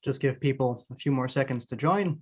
Just give people a few more seconds to join.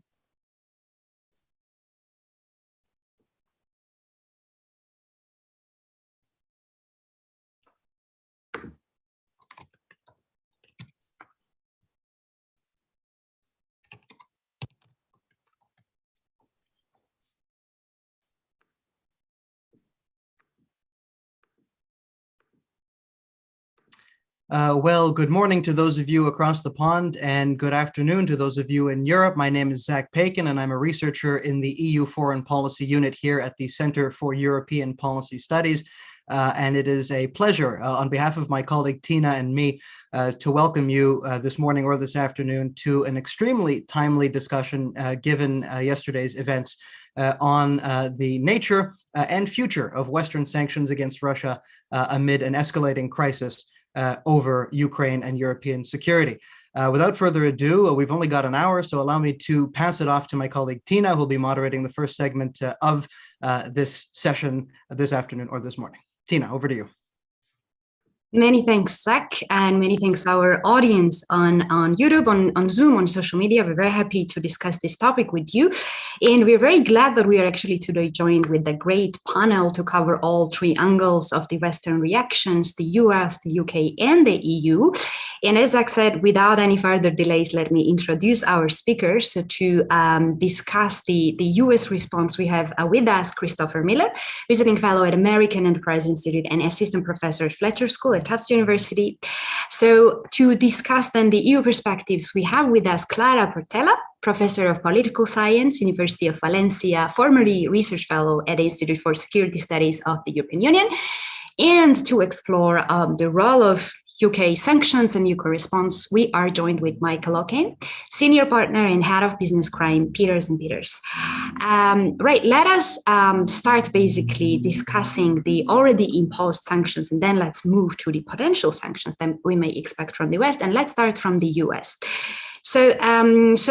Well, good morning to those of you across the pond, and good afternoon to those of you in Europe. My name is Zach Pakin, and I'm a researcher in the EU Foreign Policy Unit here at the Center for European Policy Studies. And it is a pleasure on behalf of my colleague Tina and me to welcome you this morning or this afternoon to an extremely timely discussion given yesterday's events on the nature and future of Western sanctions against Russia amid an escalating crisis over Ukraine and European security. Without further ado, we've only got an hour, so allow me to pass it off to my colleague Tina, who'll be moderating the first segment of this session this afternoon or this morning. Tina, over to you. Many thanks, Zach, and many thanks our audience on YouTube, on Zoom, on social media. We're very happy to discuss this topic with you. And we're very glad that we are actually today joined with a great panel to cover all three angles of the Western reactions, the US, the UK, and the EU. And as Zach said, without any further delays, let me introduce our speakers. So to discuss the US response, we have with us Christopher Miller, visiting fellow at American Enterprise Institute and assistant professor at Fletcher School at Tufts University. So to discuss then the EU perspectives, we have with us Clara Portela, professor of political science, University of Valencia, formerly research fellow at the Institute for Security Studies of the European Union. And to explore the role of UK sanctions and UK response, we are joined with Michael O'Kane, senior partner and head of business crime, Peters and Peters. Right, let us start basically discussing the already imposed sanctions, and then let's move to the potential sanctions that we may expect from the West. And let's start from the US. So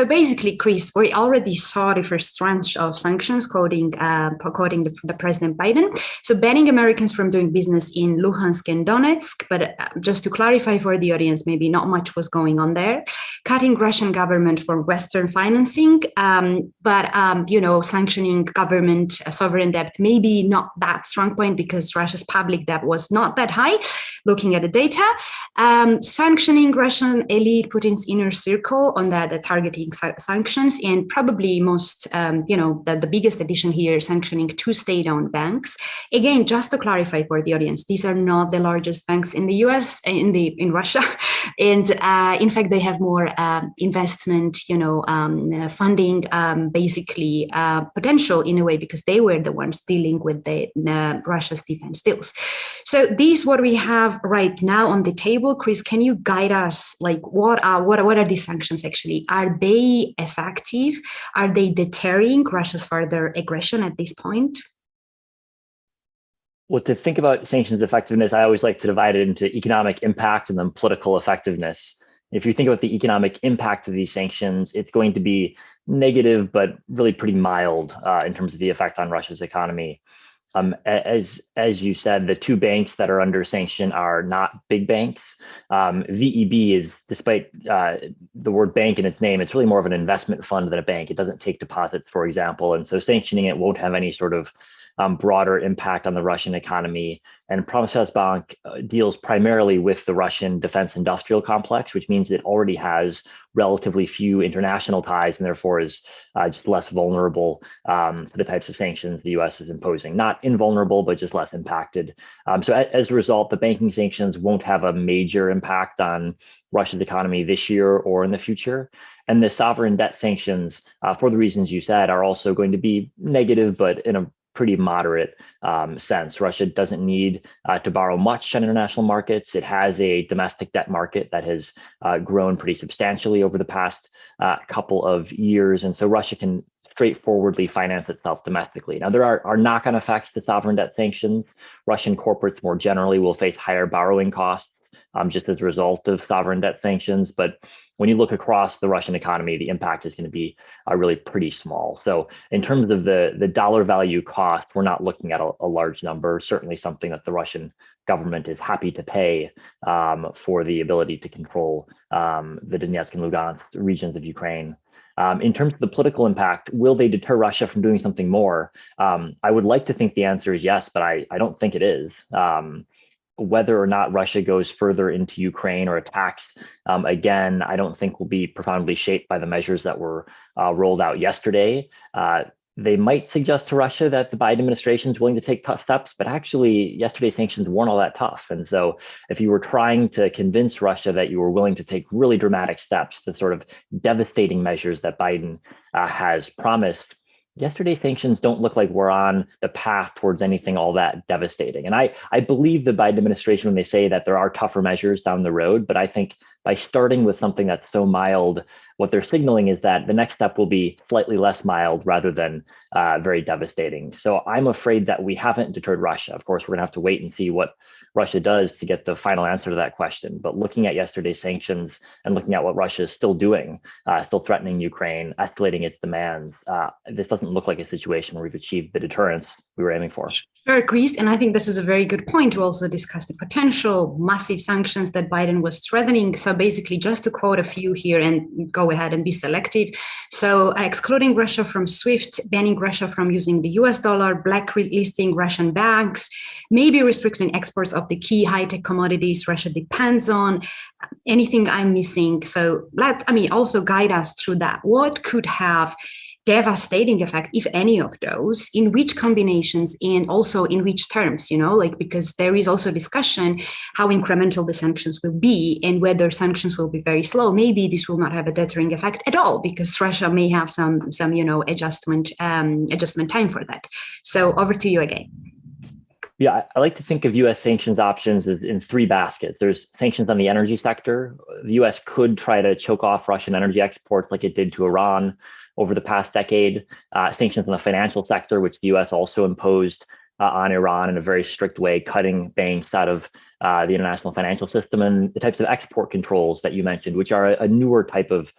basically, Chris, we already saw the first tranche of sanctions, quoting the President Biden. So banning Americans from doing business in Luhansk and Donetsk, but just to clarify for the audience, maybe not much was going on there. Cutting Russian government for Western financing, but sanctioning government sovereign debt, maybe not that strong point because Russia's public debt was not that high. Looking at the data, sanctioning Russian elite, Putin's inner circle on the targeting sanctions, and probably most, the biggest addition here, sanctioning two state-owned banks. Again, just to clarify for the audience, these are not the largest banks in the US, in Russia, and in fact, they have more investment, funding, basically potential in a way because they were the ones dealing with the Russia's defense deals. So these what we have right now on the table. Chris, can you guide us? Like, what are these sanctions actually? Are they effective? Are they deterring Russia's further aggression at this point? Well, to think about sanctions effectiveness, I always like to divide it into economic impact and then political effectiveness. If you think about the economic impact of these sanctions, it's going to be negative, but really pretty mild in terms of the effect on Russia's economy. As you said, the two banks that are under sanction are not big banks. VEB is, despite the word bank in its name, it's really more of an investment fund than a bank. It doesn't take deposits, for example, and so sanctioning it won't have any sort of broader impact on the Russian economy. And Pромsvязьbank deals primarily with the Russian defense industrial complex, which means it already has relatively few international ties and therefore is just less vulnerable to the types of sanctions the US is imposing. Not invulnerable, but just less impacted. So as a result, the banking sanctions won't have a major impact on Russia's economy this year or in the future. And the sovereign debt sanctions, for the reasons you said, are also going to be negative, but in a pretty moderate sense. Russia doesn't need to borrow much on international markets. It has a domestic debt market that has grown pretty substantially over the past couple of years. And so Russia can straightforwardly finance itself domestically. Now, there are knock-on effects to sovereign debt sanctions. Russian corporates more generally will face higher borrowing costs just as a result of sovereign debt sanctions. But when you look across the Russian economy, the impact is going to be really pretty small. So in terms of the dollar value cost, we're not looking at a large number, certainly something that the Russian government is happy to pay for the ability to control the Donetsk and Lugansk regions of Ukraine. In terms of the political impact, will they deter Russia from doing something more? I would like to think the answer is yes, but I don't think it is. Whether or not Russia goes further into Ukraine or attacks again, I don't think will be profoundly shaped by the measures that were rolled out yesterday. They might suggest to Russia that the Biden administration is willing to take tough steps, but actually yesterday's sanctions weren't all that tough. And so if you were trying to convince Russia that you were willing to take really dramatic steps, the sort of devastating measures that Biden has promised, yesterday's sanctions don't look like we're on the path towards anything all that devastating. And I believe the Biden administration when they say that there are tougher measures down the road, but I think by starting with something that's so mild, what they're signaling is that the next step will be slightly less mild rather than very devastating. So I'm afraid that we haven't deterred Russia. Of course, we're gonna have to wait and see what Russia does to get the final answer to that question. But looking at yesterday's sanctions and looking at what Russia is still doing, still threatening Ukraine, escalating its demands, this doesn't look like a situation where we've achieved the deterrence we were aiming for. Sure, Chris, and I think this is a very good point to also discuss the potential massive sanctions that Biden was threatening. So basically, just to quote a few here and go ahead and be selective. So excluding Russia from SWIFT, banning Russia from using the US dollar, blacklisting Russian banks, maybe restricting exports of the key high-tech commodities Russia depends on. Anything I'm missing? So also guide us through that. What could have devastating effect, if any of those, in which combinations and also in which terms, because there is also discussion how incremental the sanctions will be and whether sanctions will be very slow. Maybe this will not have a deterring effect at all because Russia may have some adjustment time for that. So over to you again. Yeah, I like to think of U.S. sanctions options as in three baskets. There's sanctions on the energy sector. The U.S. could try to choke off Russian energy exports like it did to Iran over the past decade. Sanctions on the financial sector, which the U.S. also imposed on Iran in a very strict way, cutting banks out of the international financial system, and the types of export controls that you mentioned, which are a newer type of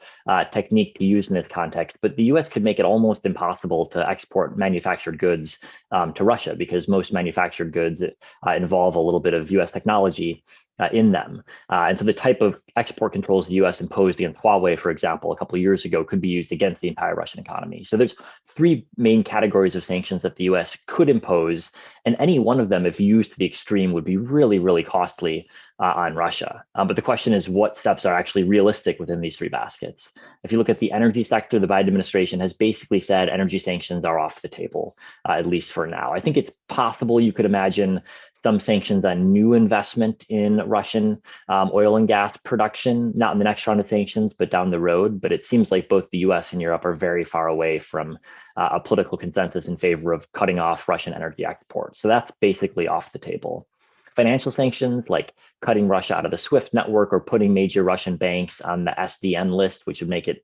technique to use in this context. But the U.S. could make it almost impossible to export manufactured goods to Russia because most manufactured goods involve a little bit of U.S. technology in them. And so the type of export controls the U.S. imposed against Huawei, for example, a couple of years ago, could be used against the entire Russian economy. So there's three main categories of sanctions that the U.S. could impose, and any one of them, if used to the extreme, would be really, really costly on Russia. But the question is, what steps are actually realistic within these three baskets? If you look at the energy sector, the Biden administration has basically said energy sanctions are off the table, at least for now. I think it's possible you could imagine some sanctions on new investment in Russian oil and gas production, not in the next round of sanctions, but down the road. But it seems like both the US and Europe are very far away from a political consensus in favor of cutting off Russian energy exports. So that's basically off the table. Financial sanctions, like cutting Russia out of the SWIFT network or putting major Russian banks on the SDN list, which would make it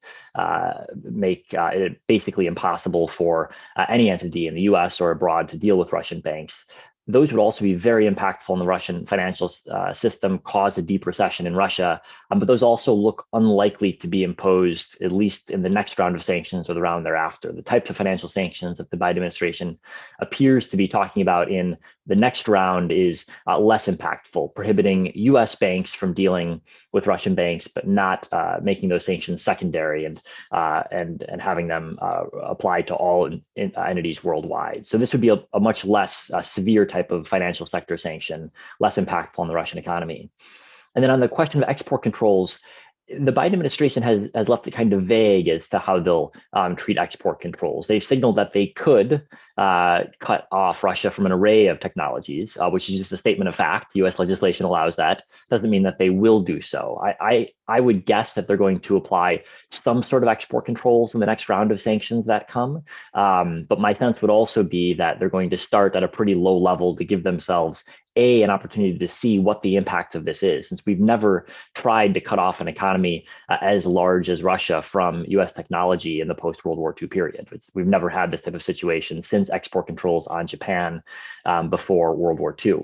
basically impossible for any entity in the US or abroad to deal with Russian banks. Those would also be very impactful in the Russian financial system, cause a deep recession in Russia. But those also look unlikely to be imposed, at least in the next round of sanctions or the round thereafter. The types of financial sanctions that the Biden administration appears to be talking about in the next round is less impactful, prohibiting US banks from dealing with Russian banks, but not making those sanctions secondary and having them apply to all entities worldwide. So this would be a much less severe type of financial sector sanction, less impactful on the Russian economy. And then on the question of export controls, the Biden administration has left it kind of vague as to how they'll treat export controls. They've signaled that they could cut off Russia from an array of technologies, which is just a statement of fact. U.S. legislation allows that. Doesn't mean that they will do so. I would guess that they're going to apply some sort of export controls in the next round of sanctions that come. But my sense would also be that they're going to start at a pretty low level to give themselves an opportunity to see what the impact of this is, since we've never tried to cut off an economy as large as Russia from US technology in the post-World War II period. We've never had this type of situation since export controls on Japan before World War II.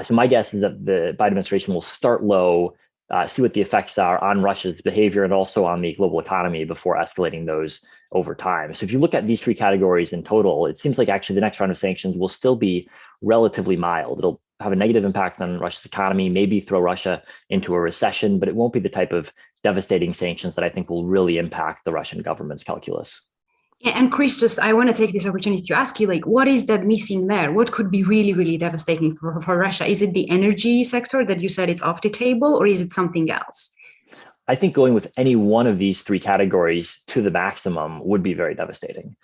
So my guess is that the Biden administration will start low, see what the effects are on Russia's behavior and also on the global economy before escalating those over time. So if you look at these three categories in total, it seems like actually the next round of sanctions will still be relatively mild. It'll have a negative impact on Russia's economy, maybe throw Russia into a recession, but it won't be the type of devastating sanctions that I think will really impact the Russian government's calculus. And Chris, I want to take this opportunity to ask you, like, what is that missing there? What could be really, really devastating for Russia? Is it the energy sector that you said it's off the table, or is it something else? I think going with any one of these three categories to the maximum would be very devastating.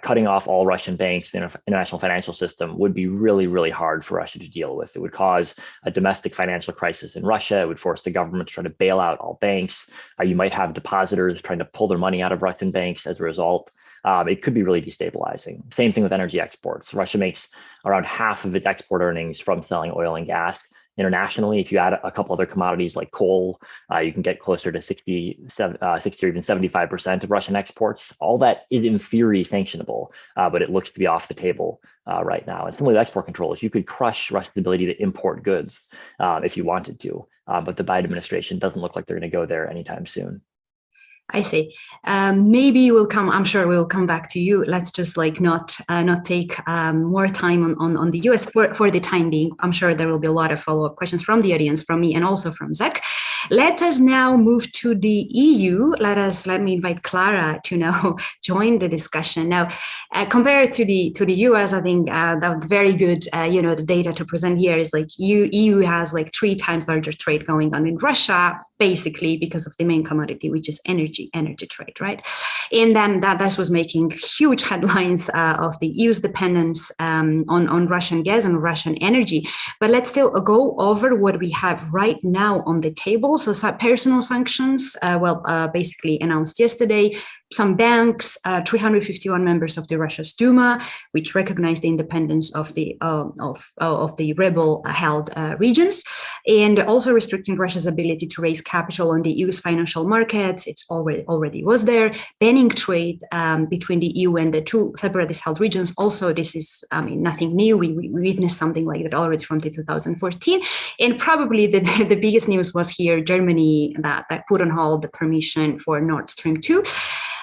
Cutting off all Russian banks in the international financial system would be really, really hard for Russia to deal with. It would cause a domestic financial crisis in Russia. It would force the government to try to bail out all banks. You might have depositors trying to pull their money out of Russian banks as a result. It could be really destabilizing. Same thing with energy exports. Russia makes around half of its export earnings from selling oil and gas. Internationally, if you add a couple other commodities like coal, you can get closer to 60 or even 75% of Russian exports. All that is in theory sanctionable, but it looks to be off the table right now. And similarly with export controls, you could crush Russia's ability to import goods if you wanted to, but the Biden administration doesn't look like they're going to go there anytime soon. I see. Maybe we'll come. I'm sure we'll come back to you. Let's just like not take more time on the US for the time being. I'm sure there will be a lot of follow-up questions from the audience, from me, and also from Zach. Let us now move to the EU. Let me invite Clara to now join the discussion. Now, compared to the US, I think that very good. The data to present here is like EU has like 3 times larger trade going on in Russia, basically because of the main commodity, which is energy trade, right? And then that was making huge headlines of the EU's dependence on Russian gas and Russian energy. But let's still go over what we have right now on the table. So personal sanctions, basically announced yesterday. Some banks, 351 members of the Russia's Duma, which recognized the independence of the rebel-held regions, and also restricting Russia's ability to raise capital on the EU's financial markets. It's already was there. Banning trade between the EU and the 2 separatist-held regions. Also, this is nothing new. We witnessed something like that already from 2014. And probably the biggest news was here, Germany, that put on hold the permission for Nord Stream 2.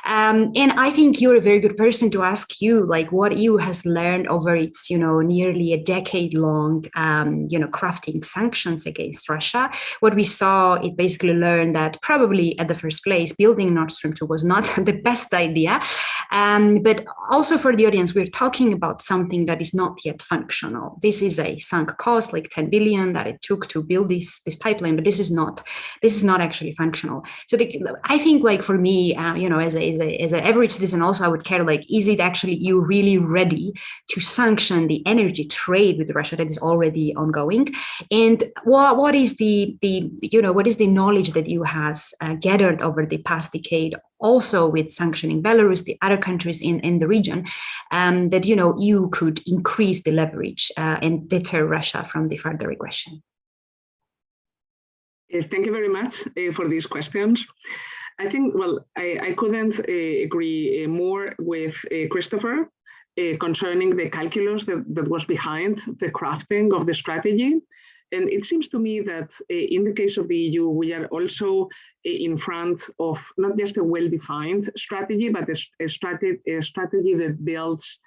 And I think you're a very good person to ask you, like, what EU has learned over its, nearly a decade-long, crafting sanctions against Russia. What we saw, it basically learned that probably at the first place, building Nord Stream 2 was not the best idea. But also for the audience, we're talking about something that is not yet functional. This is a sunk cost, like 10 billion that it took to build this pipeline, but this is not actually functional. So I think, like, for me, as an average citizen, also I would care, like, is it actually you really ready to sanction the energy trade with Russia that is already ongoing? And what is the knowledge that EU has gathered over the past decade, also with sanctioning Belarus, the other countries in the region, that EU could increase the leverage and deter Russia from the further aggression? Thank you very much for these questions. I think, I couldn't agree more with Christopher concerning the calculus that was behind the crafting of the strategy. And it seems to me that in the case of the EU, we are also in front of not just a well-defined strategy, but a strategy that builds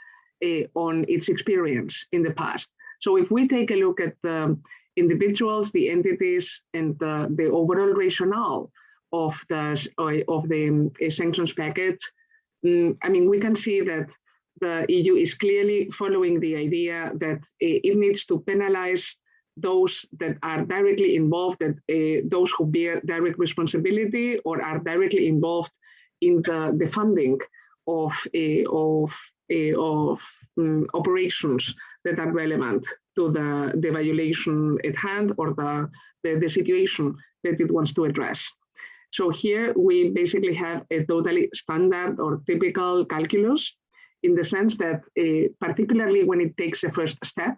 on its experience in the past. So if we take a look at the individuals, the entities, and the overall rationale of the sanctions package, we can see that the EU is clearly following the idea that it needs to penalize those that are directly involved, those who bear direct responsibility or are directly involved in the funding of operations that are relevant to the violation at hand or the situation that it wants to address. So here we basically have a totally standard or typical calculus, in the sense that particularly when it takes a first step,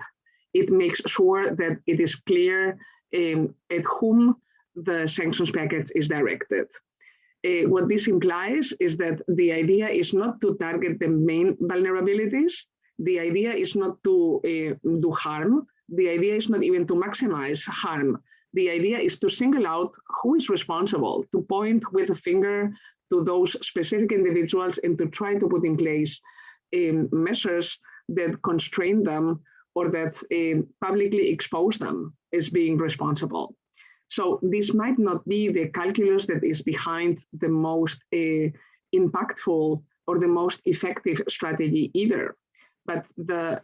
it makes sure that it is clear at whom the sanctions package is directed. What this implies is that the idea is not to target the main vulnerabilities. The idea is not to do harm. The idea is not even to maximize harm. The idea is to single out who is responsible, to point with a finger to those specific individuals and to try to put in place measures that constrain them or that publicly expose them as being responsible. So this might not be the calculus that is behind the most impactful or the most effective strategy either. But the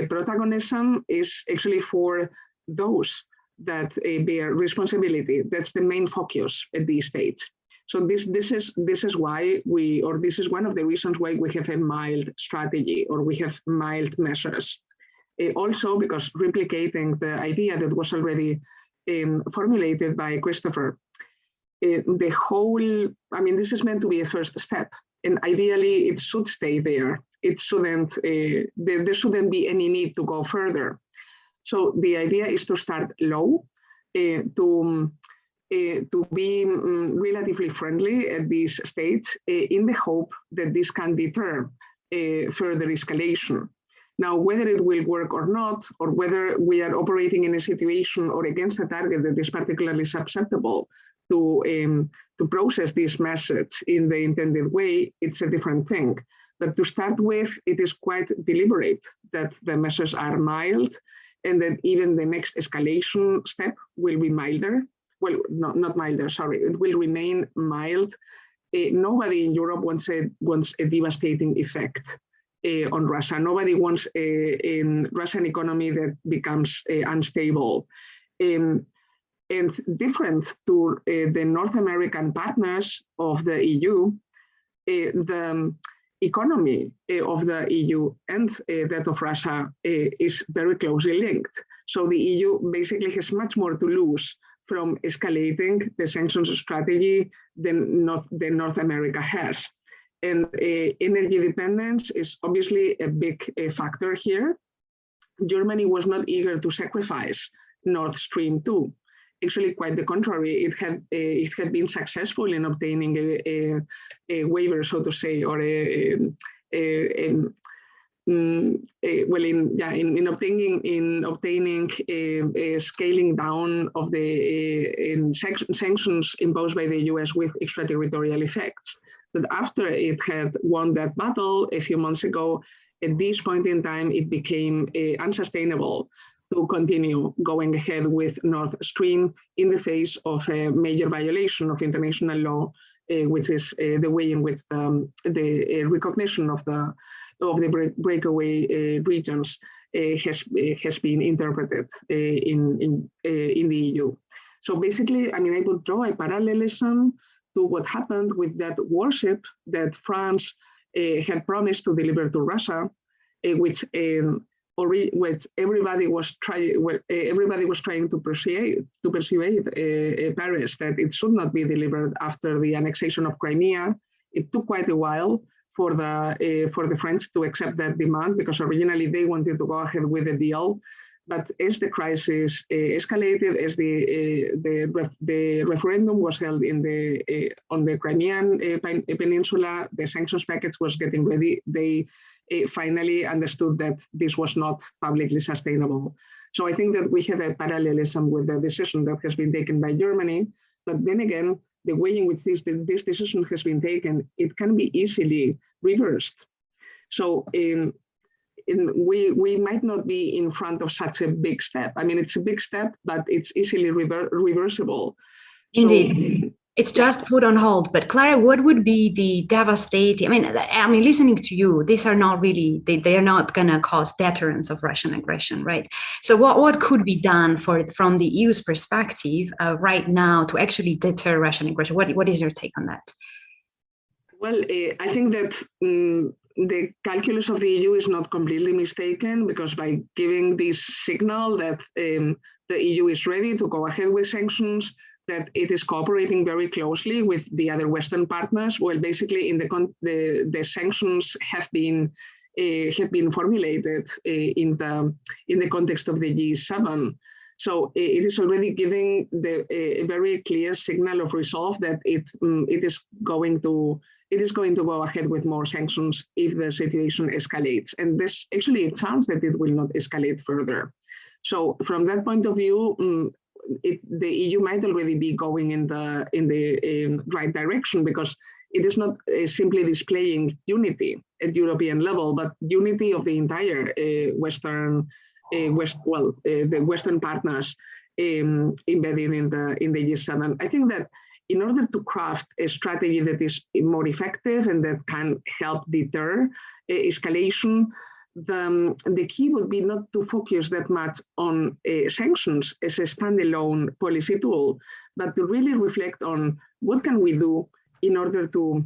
protagonism is actually for those that bear responsibility. That's the main focus at these states. So this is why this is one of the reasons why we have a mild strategy, or we have mild measures. Also, because replicating the idea that was already formulated by Christopher, the whole, I mean, this is meant to be a first step, and ideally it should stay there. It shouldn't, there shouldn't be any need to go further. So the idea is to start low, to be relatively friendly at these states in the hope that this can deter further escalation. Now, whether it will work or not, or whether we are operating in a situation or against a target that is particularly susceptible to process this message in the intended way, it's a different thing. But to start with, it is quite deliberate that the measures are mild, and that even the next escalation step will be milder. Well, not milder, sorry, it will remain mild. Nobody in Europe wants a devastating effect on Russia. Nobody wants a Russian economy that becomes unstable. And different to the North American partners of the EU, the economy of the EU and that of Russia is very closely linked. So the EU basically has much more to lose from escalating the sanctions strategy than North America has. And energy dependence is obviously a big factor here. Germany was not eager to sacrifice Nord Stream 2. Actually, quite the contrary, it had been successful in obtaining a waiver, so to say, or in obtaining a scaling down of the sanctions imposed by the US with extraterritorial effects. But after it had won that battle a few months ago, at this point in time, it became unsustainable to continue going ahead with Nord Stream in the face of a major violation of international law, which is the way in which the recognition of the breakaway regions has been interpreted in the EU. So basically, I mean, I would draw a parallelism to what happened with that warship that France had promised to deliver to Russia, which everybody was trying to persuade Paris that it should not be delivered after the annexation of Crimea. It took quite a while for the French to accept that demand, because originally they wanted to go ahead with the deal. But as the crisis escalated, as the referendum was held on the Crimean Peninsula, the sanctions package was getting ready. They finally understood that this was not publicly sustainable. So I think that we have a parallelism with the decision that has been taken by Germany. But then again, the way in which this decision has been taken, it can be easily reversed. So we might not be in front of such a big step. I mean, it's a big step, but it's easily reversible. Indeed. So, it's just put on hold. But Clara, what would be the devastating? I mean, listening to you, these are not really, they are not going to cause deterrence of Russian aggression, right? So what could be done from the EU's perspective right now to actually deter Russian aggression? What is your take on that? Well, I think that the calculus of the EU is not completely mistaken, because by giving this signal that the EU is ready to go ahead with sanctions, that it is cooperating very closely with the other Western partners, well, basically the sanctions have been have been formulated in the context of the G7. So it is already giving a very clear signal of resolve that it is going to go ahead with more sanctions if the situation escalates. And this actually a chance that it will not escalate further. So from that point of view, the EU might already be going in the right direction, because it is not simply displaying unity at European level, but unity of the entire Western the Western partners embedded in the G7. I think that in order to craft a strategy that is more effective and that can help deter escalation, the key would be not to focus that much on sanctions as a standalone policy tool, but to really reflect on what can we do in order to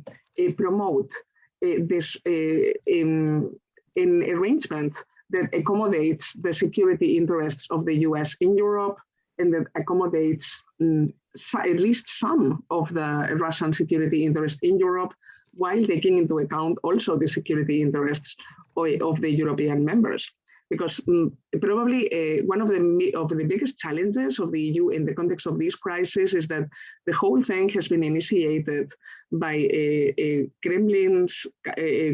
promote this an arrangement that accommodates the security interests of the US in Europe, and that accommodates at least some of the Russian security interests in Europe, while taking into account also the security interests of the European members. Because probably one of the biggest challenges of the EU in the context of this crisis is that the whole thing has been initiated by Kremlin's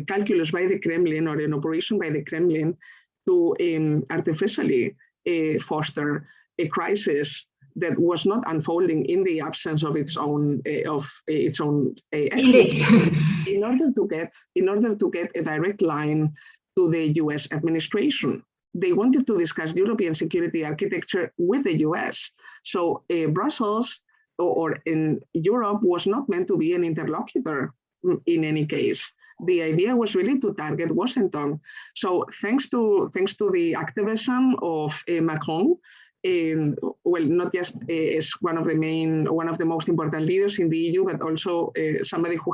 calculus by the Kremlin, or an operation by the Kremlin, to artificially foster a crisis that was not unfolding in the absence of its own action. in order to get a direct line to the US administration. They wanted to discuss European security architecture with the US. So Brussels or in Europe was not meant to be an interlocutor in any case. The idea was really to target Washington. So thanks to the activism of Macron, well, not just as one of the most important leaders in the EU, but also somebody who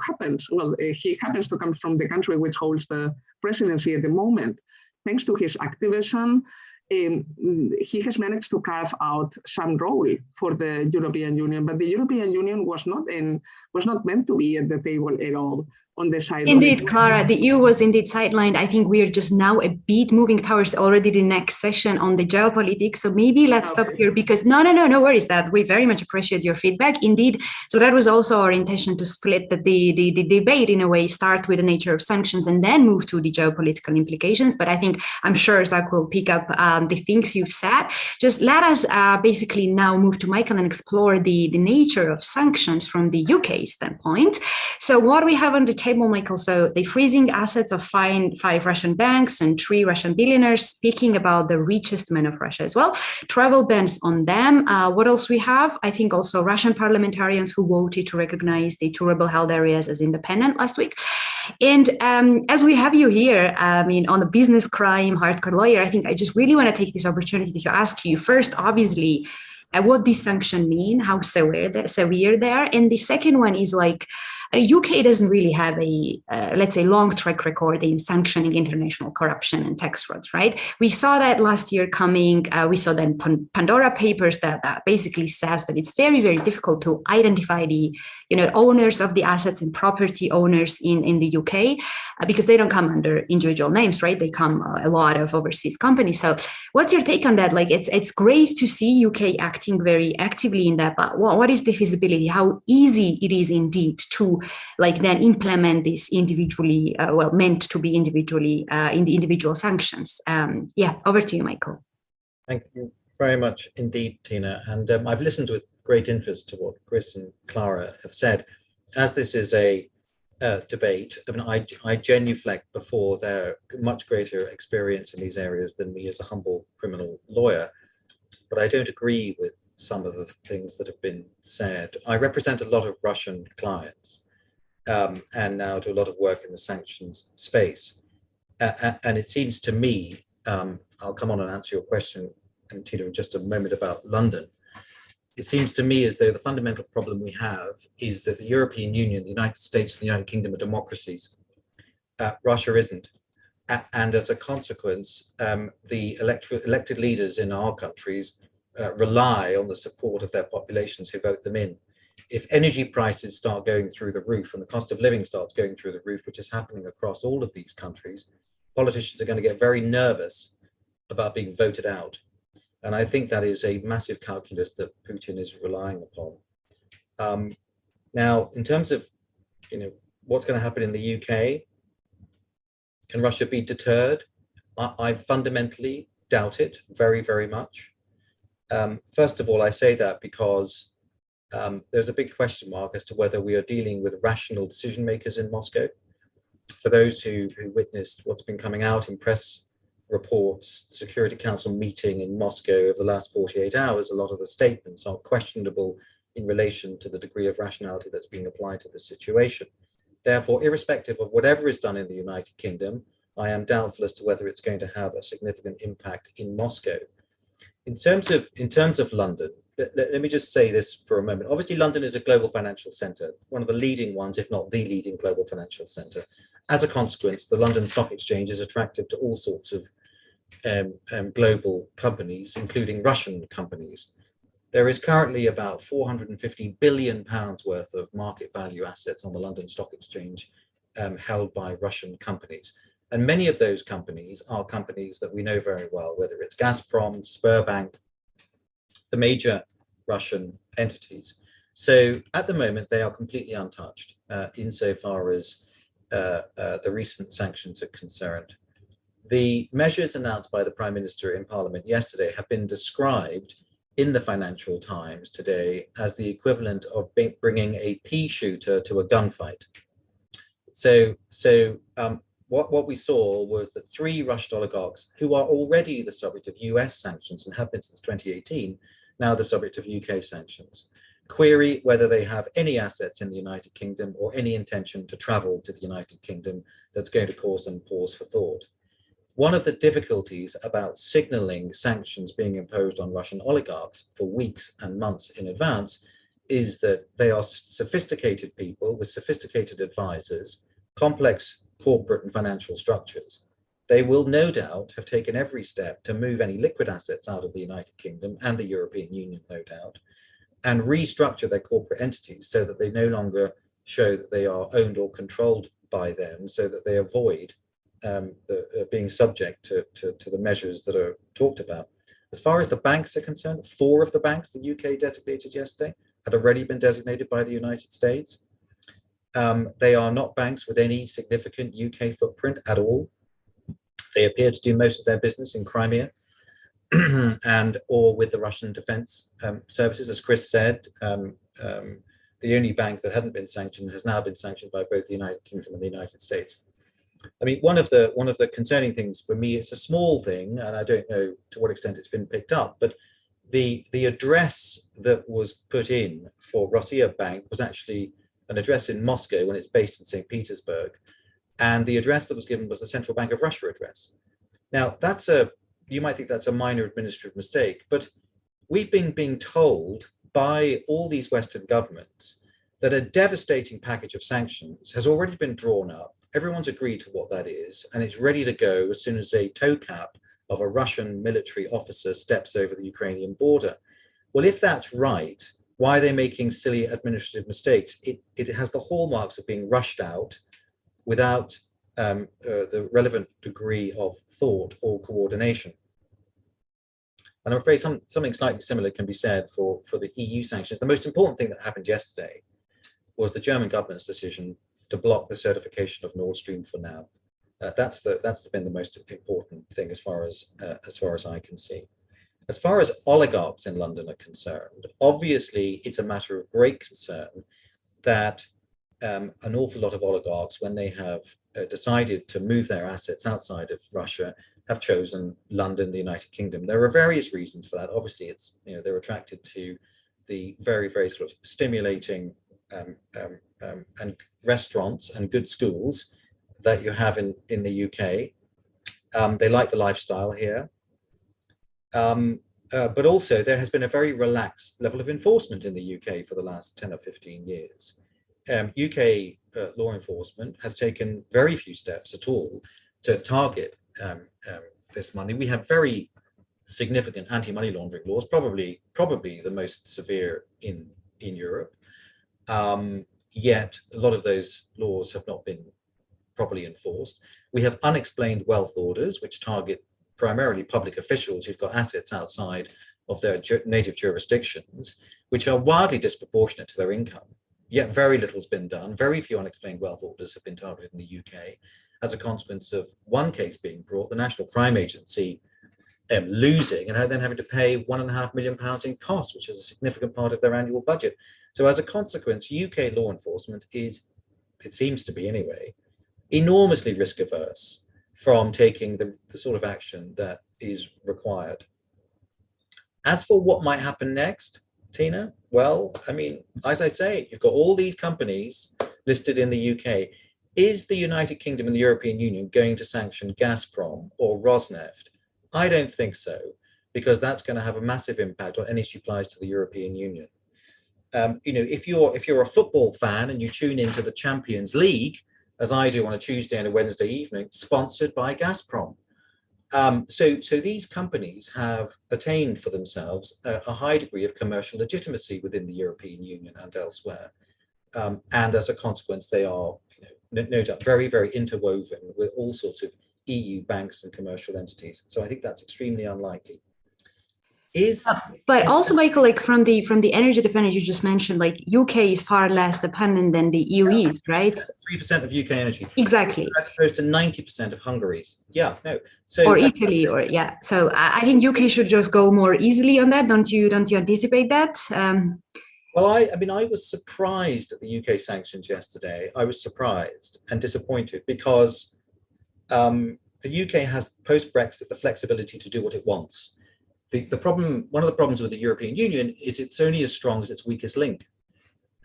he happens to come from the country which holds the presidency at the moment. Thanks to his activism, he has managed to carve out some role for the European Union, but the European Union was not meant to be at the table at all. On the side. Indeed, Clara, the EU was indeed sidelined. I think we are just now a bit moving towards already the next session on the geopolitics. So maybe let's stop here, because no worries, that we very much appreciate your feedback. Indeed, so that was also our intention, to split the debate in a way, start with the nature of sanctions and then move to the geopolitical implications. But I'm sure Zach will pick up the things you've said. Just let us basically now move to Michael and explore the nature of sanctions from the UK standpoint. So what we have on the table, Michael, so the freezing assets of 5 Russian banks and 3 Russian billionaires, speaking about the richest men of Russia as well, travel bans on them. What else we have? I think also Russian parliamentarians who voted to recognize the 2 rebel-held areas as independent last week. And as we have you here, on the business crime hardcore lawyer, I think I just really want to take this opportunity to ask you first, obviously, what these sanctions mean, how severe they are. And the second one is UK doesn't really have a, let's say, long track record in sanctioning international corruption and tax frauds, right? We saw that last year coming. We saw that in Pandora Papers that basically says that it's very, very difficult to identify the owners of the assets and property owners in the UK because they don't come under individual names, right? They come a lot of overseas companies. So what's your take on that? It's great to see UK acting very actively in that, but what is the feasibility? How easy it is indeed to then implement this individually, meant to be individually in the individual sanctions. Over to you, Michael. Thank you very much indeed, Tina. And I've listened with great interest to what Chris and Clara have said. As this is a debate, I genuflect before their much greater experience in these areas than me as a humble criminal lawyer. But I don't agree with some of the things that have been said. I represent a lot of Russian clients. And now do a lot of work in the sanctions space. And it seems to me, I'll come on and answer your question, and Tina, in just a moment about London. It seems to me as though the fundamental problem we have is that the European Union, the United States, and the United Kingdom are democracies. Russia isn't. And as a consequence, the elected leaders in our countries rely on the support of their populations who vote them in. If energy prices start going through the roof and the cost of living starts going through the roof, which is happening across all of these countries, politicians are going to get very nervous about being voted out. And I think that is a massive calculus that Putin is relying upon. Now, in terms of, what's going to happen in the UK, can Russia be deterred? I fundamentally doubt it very, very much. First of all, I say that because there's a big question mark as to whether we are dealing with rational decision makers in Moscow. For those who witnessed what's been coming out in press reports, the Security Council meeting in Moscow over the last 48 hours, a lot of the statements are questionable in relation to the degree of rationality that's being applied to the situation. Therefore, irrespective of whatever is done in the United Kingdom, I am doubtful as to whether it's going to have a significant impact in Moscow. In terms of London, let me just say this for a moment. Obviously, London is a global financial centre, one of the leading ones, if not the leading global financial centre. As a consequence, the London Stock Exchange is attractive to all sorts of global companies, including Russian companies. There is currently about £450 billion worth of market value assets on the London Stock Exchange held by Russian companies. And many of those companies are companies that we know very well, whether it's Gazprom, Sberbank, the major Russian entities. So at the moment, they are completely untouched insofar as the recent sanctions are concerned. The measures announced by the Prime Minister in Parliament yesterday have been described in the Financial Times today as the equivalent of bringing a pea shooter to a gunfight. So what we saw was that 3 Russian oligarchs, who are already the subject of US sanctions and have been since 2018, now the subject of UK sanctions, query whether they have any assets in the United Kingdom or any intention to travel to the United Kingdom that's going to cause them pause for thought. One of the difficulties about signaling sanctions being imposed on Russian oligarchs for weeks and months in advance is that they are sophisticated people with sophisticated advisors, complex corporate and financial structures. They will no doubt have taken every step to move any liquid assets out of the United Kingdom and the European Union, no doubt, and restructure their corporate entities so that they no longer show that they are owned or controlled by them, so that they avoid being subject to the measures that are talked about. As far as the banks are concerned, 4 of the banks the UK designated yesterday had already been designated by the United States. They are not banks with any significant UK footprint at all. They appear to do most of their business in Crimea and or with the Russian defense services. As Chris said, the only bank that hadn't been sanctioned has now been sanctioned by both the United Kingdom and the United States. I mean, one of the concerning things for me, it's a small thing, and I don't know to what extent it's been picked up, but the address that was put in for Russia Bank was actually an address in Moscow when it's based in St. Petersburg. And the address that was given was the Central Bank of Russia address. Now, you might think that's a minor administrative mistake, but we've been being told by all these Western governments that a devastating package of sanctions has already been drawn up. Everyone's agreed to what that is, and it's ready to go as soon as a toe cap of a Russian military officer steps over the Ukrainian border. Well, if that's right, why are they making silly administrative mistakes? It has the hallmarks of being rushed out without the relevant degree of thought or coordination. And I'm afraid something slightly similar can be said for the EU sanctions. The most important thing that happened yesterday was the German government's decision to block the certification of Nord Stream for now. That's been the most important thing as far as I can see. As far as oligarchs in London are concerned, obviously it's a matter of great concern that an awful lot of oligarchs, when they have decided to move their assets outside of Russia, have chosen London, the United Kingdom. There are various reasons for that. Obviously, it's they're attracted to the very, very sort of stimulating and restaurants and good schools that you have in the UK. They like the lifestyle here. But also there has been a very relaxed level of enforcement in the UK for the last 10 or 15 years. UK law enforcement has taken very few steps at all to target this money. We have very significant anti-money laundering laws, probably the most severe in Europe. Yet a lot of those laws have not been properly enforced. We have unexplained wealth orders, which target primarily public officials who've got assets outside of their native jurisdictions, which are wildly disproportionate to their income. Yet very little has been done. Very few unexplained wealth orders have been targeted in the UK. As a consequence of one case being brought, the National Crime Agency losing and then having to pay £1.5 million in costs, which is a significant part of their annual budget. So as a consequence, UK law enforcement is, it seems to be anyway, enormously risk averse from taking the sort of action that is required. As for what might happen next, Tina, well, I mean, as I say, you've got all these companies listed in the UK. Is the United Kingdom and the European Union going to sanction Gazprom or Rosneft? I don't think so, because that's going to have a massive impact on any supplies to the European Union. You know, if you're a football fan and you tune into the Champions League, as I do on a Tuesday and a Wednesday evening, sponsored by Gazprom. So these companies have attained for themselves a high degree of commercial legitimacy within the European Union and elsewhere. And as a consequence, they are, no doubt, very, very interwoven with all sorts of EU banks and commercial entities. So I think that's extremely unlikely. But also, Michael, like from the energy dependence you just mentioned, like UK is far less dependent than the EU is, right? 3% of UK energy. Exactly. As opposed to 90% of Hungary's. Yeah, no. So or Italy, or yeah. So I think UK should just go more easily on that. Don't you anticipate that? Well, I mean, I was surprised at the UK sanctions yesterday. I was surprised and disappointed because the UK has post-Brexit the flexibility to do what it wants. The problem, one of the problems with the European Union is it's only as strong as its weakest link.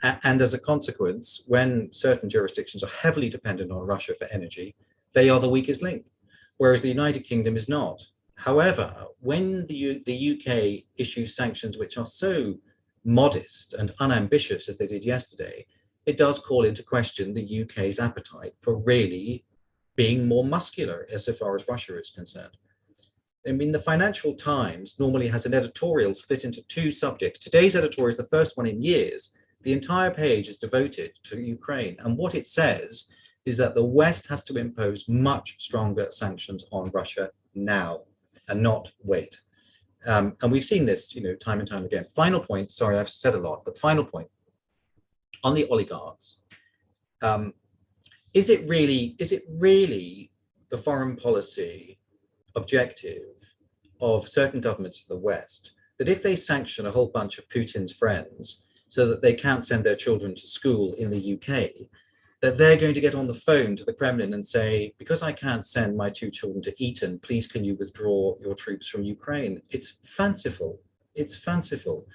And as a consequence, when certain jurisdictions are heavily dependent on Russia for energy, they are the weakest link, whereas the United Kingdom is not. However, when the UK issues sanctions which are so modest and unambitious as they did yesterday, it does call into question the UK's appetite for really being more muscular as far as Russia is concerned. I mean, the Financial Times normally has an editorial split into two subjects. Today's editorial is the first one in years. The entire page is devoted to Ukraine. And what it says is that the West has to impose much stronger sanctions on Russia now and not wait. And we've seen this, time and time again. Final point, sorry, I've said a lot, but final point on the oligarchs. Is it really the foreign policy objective of certain governments of the West that if they sanction a whole bunch of Putin's friends so that they can't send their children to school in the UK, that they're going to get on the phone to the Kremlin and say, because I can't send my 2 children to Eton, please can you withdraw your troops from Ukraine? It's fanciful. It's fanciful.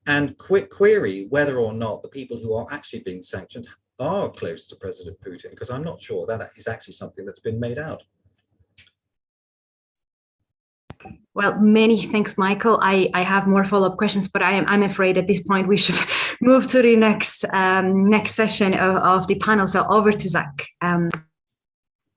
And quick query whether or not the people who are actually being sanctioned are close to President Putin, because I'm not sure that is actually something that's been made out. Well, many thanks, Michael. I have more follow-up questions, but I'm afraid at this point we should move to the next session of the panel. So over to Zach.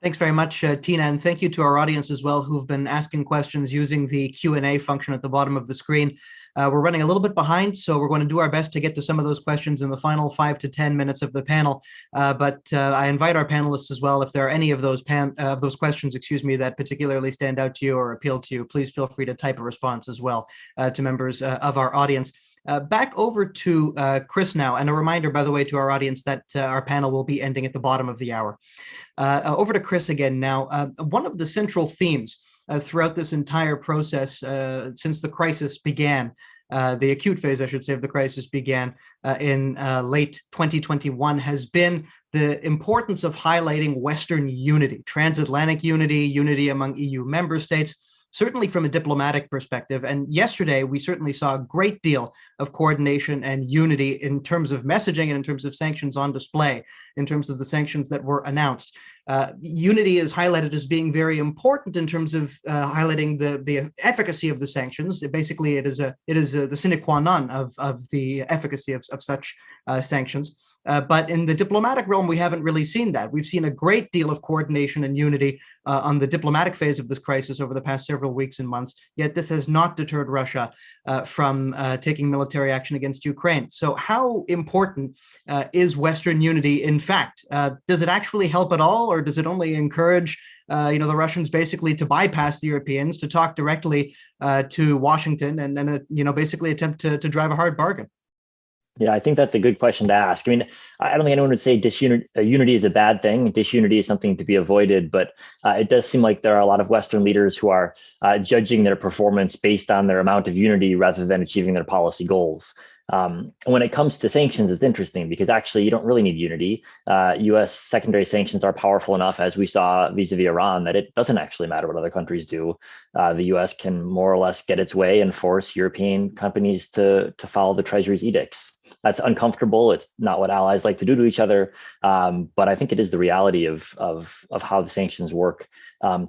Thanks very much, Tina, and thank you to our audience as well who've been asking questions using the Q&A function at the bottom of the screen. We're running a little bit behind, so we're going to do our best to get to some of those questions in the final 5 to 10 minutes of the panel. But I invite our panelists as well, if there are any of those questions, that particularly stand out to you or appeal to you, please feel free to type a response as well to members of our audience. Back over to Chris now, and a reminder, by the way, to our audience that our panel will be ending at the bottom of the hour. Over to Chris again now. One of the central themes throughout this entire process since the crisis began, the acute phase, I should say, of the crisis began in late 2021, has been the importance of highlighting Western unity, transatlantic unity, unity among EU member states, certainly from a diplomatic perspective. And yesterday, we certainly saw a great deal of coordination and unity in terms of messaging and in terms of sanctions on display, in terms of the sanctions that were announced. Unity is highlighted as being very important in terms of highlighting the efficacy of the sanctions. Basically, it is the sine qua non of the efficacy of such sanctions. But in the diplomatic realm, we haven't really seen that. We've seen a great deal of coordination and unity on the diplomatic phase of this crisis over the past several weeks and months, yet this has not deterred Russia from taking military action against Ukraine. So how important is Western unity in fact? Does it actually help at all, or does it only encourage the Russians basically to bypass the Europeans, to talk directly to Washington and basically attempt to drive a hard bargain? Yeah, I think that's a good question to ask. I mean, I don't think anyone would say unity is a bad thing. Disunity is something to be avoided, but it does seem like there are a lot of Western leaders who are judging their performance based on their amount of unity rather than achieving their policy goals. When it comes to sanctions, it's interesting because actually you don't really need unity. US secondary sanctions are powerful enough, as we saw vis-a-vis Iran, that it doesn't actually matter what other countries do. The US can more or less get its way and force European companies to follow the Treasury's edicts. That's uncomfortable. It's not what allies like to do to each other. But I think it is the reality of how the sanctions work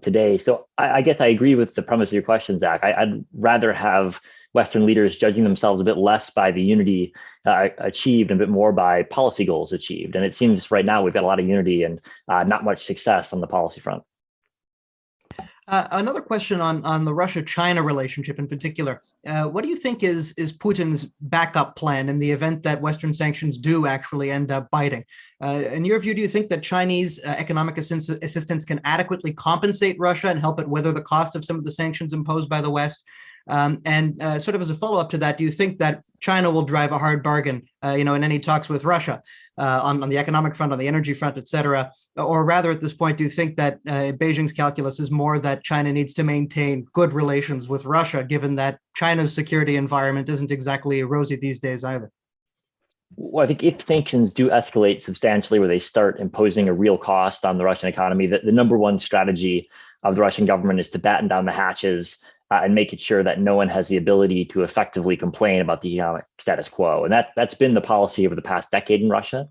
today. So I guess I agree with the premise of your question, Zach. I'd rather have Western leaders judging themselves a bit less by the unity achieved and a bit more by policy goals achieved. And it seems right now we've got a lot of unity and not much success on the policy front. Another question on the Russia-China relationship in particular. What do you think is Putin's backup plan in the event that Western sanctions do actually end up biting? In your view, do you think that Chinese economic assistance can adequately compensate Russia and help it weather the cost of some of the sanctions imposed by the West? And sort of as a follow-up to that, do you think that China will drive a hard bargain, in any talks with Russia on the economic front, on the energy front, et cetera? Or rather, at this point, do you think that Beijing's calculus is more that China needs to maintain good relations with Russia, given that China's security environment isn't exactly rosy these days either? Well, I think if sanctions do escalate substantially, where they start imposing a real cost on the Russian economy, the number one strategy of the Russian government is to batten down the hatches and making sure that no one has the ability to effectively complain about the economic status quo. And that's been the policy over the past decade in Russia.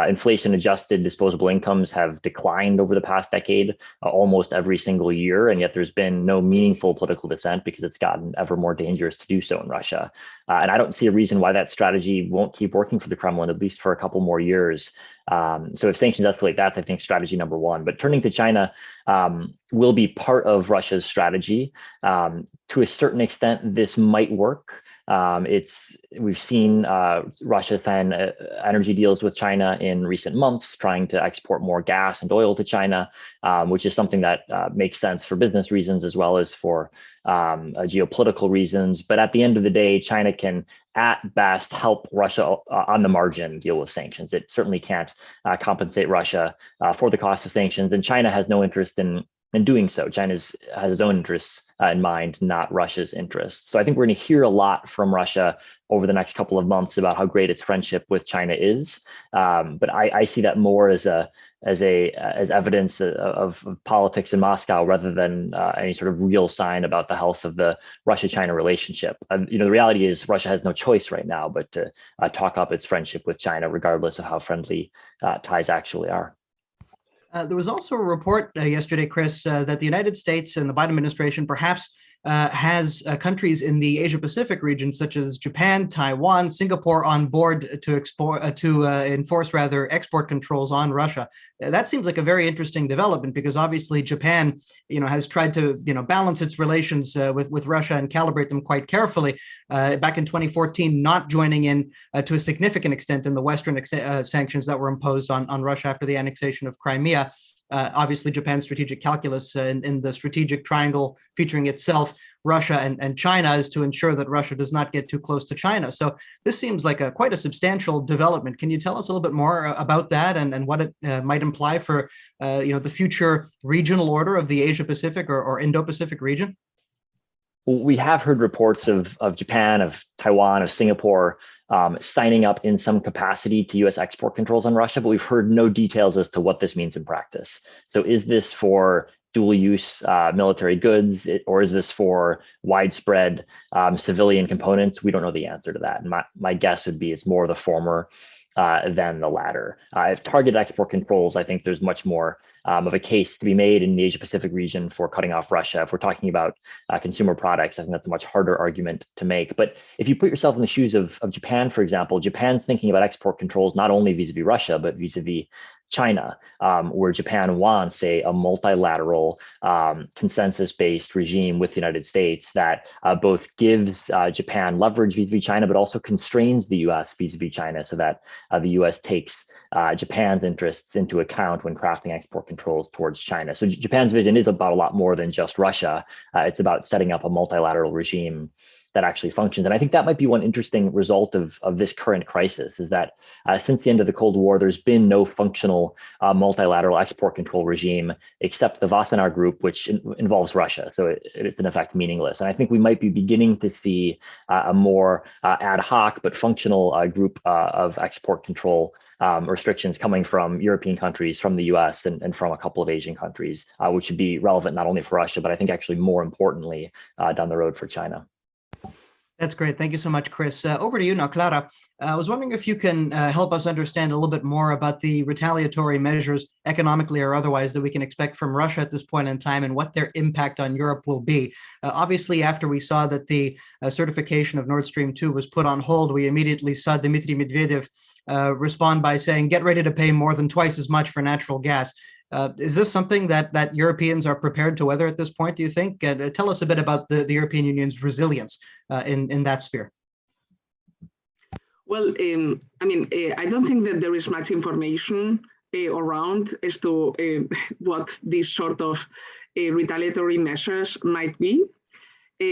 Inflation-adjusted disposable incomes have declined over the past decade, almost every single year, and yet there's been no meaningful political dissent because it's gotten ever more dangerous to do so in Russia. And I don't see a reason why that strategy won't keep working for the Kremlin, at least for a couple more years. So if sanctions escalate, that's, I think, strategy number one. But turning to China will be part of Russia's strategy. To a certain extent, this might work. We've seen Russia sign energy deals with China in recent months, trying to export more gas and oil to China, which is something that makes sense for business reasons as well as for geopolitical reasons. But at the end of the day, China can at best help Russia on the margin deal with sanctions. It certainly can't compensate Russia for the cost of sanctions, and China has no interest in doing so. China has its own interests in mind, not Russia's interests. So I think we're going to hear a lot from Russia over the next couple of months about how great its friendship with China is. But I see that more as evidence of politics in Moscow rather than any sort of real sign about the health of the Russia-China relationship. The reality is Russia has no choice right now but to talk up its friendship with China, regardless of how friendly ties actually are. There was also a report yesterday, Chris, that the United States and the Biden administration perhaps has countries in the Asia-Pacific region, such as Japan, Taiwan, Singapore, on board to enforce export controls on Russia. That seems like a very interesting development because obviously Japan, has tried to balance its relations with Russia and calibrate them quite carefully. Back in 2014, not joining in to a significant extent in the Western sanctions that were imposed on Russia after the annexation of Crimea. Obviously, Japan's strategic calculus in the strategic triangle featuring itself, Russia and China, is to ensure that Russia does not get too close to China. So this seems like quite a substantial development. Can you tell us a little bit more about that and what it might imply for the future regional order of the Asia-Pacific or Indo-Pacific region? We have heard reports of Japan, of Taiwan, of Singapore signing up in some capacity to U.S. export controls on Russia, but we've heard no details as to what this means in practice. So is this for dual-use military goods, or is this for widespread civilian components? We don't know the answer to that. And my guess would be it's more the former. than the latter. If targeted export controls, I think there's much more of a case to be made in the Asia-Pacific region for cutting off Russia. If we're talking about consumer products, I think that's a much harder argument to make. But if you put yourself in the shoes of Japan, for example, Japan's thinking about export controls not only vis-a-vis Russia, but vis-a-vis China, where Japan wants a multilateral consensus-based regime with the United States that both gives Japan leverage vis-a-vis China, but also constrains the US vis-a-vis China so that the US takes Japan's interests into account when crafting export controls towards China. So Japan's vision is about a lot more than just Russia. It's about setting up a multilateral regime that actually functions. And I think that might be one interesting result of this current crisis, is that since the end of the Cold War, there's been no functional multilateral export control regime except the Wassenaar Group, which involves Russia. So it's in effect meaningless. And I think we might be beginning to see a more ad hoc but functional group of export control restrictions coming from European countries, from the US, and from a couple of Asian countries, which would be relevant not only for Russia, but I think actually more importantly down the road for China. That's great. Thank you so much, Chris. Over to you now, Clara. I was wondering if you can help us understand a little bit more about the retaliatory measures, economically or otherwise, that we can expect from Russia at this point in time and what their impact on Europe will be. Obviously, after we saw that the certification of Nord Stream 2 was put on hold, we immediately saw Dmitry Medvedev respond by saying, get ready to pay more than twice as much for natural gas. Is this something that Europeans are prepared to weather at this point, do you think? Tell us a bit about the European Union's resilience in that sphere. Well, I don't think that there is much information around as to what these sort of retaliatory measures might be.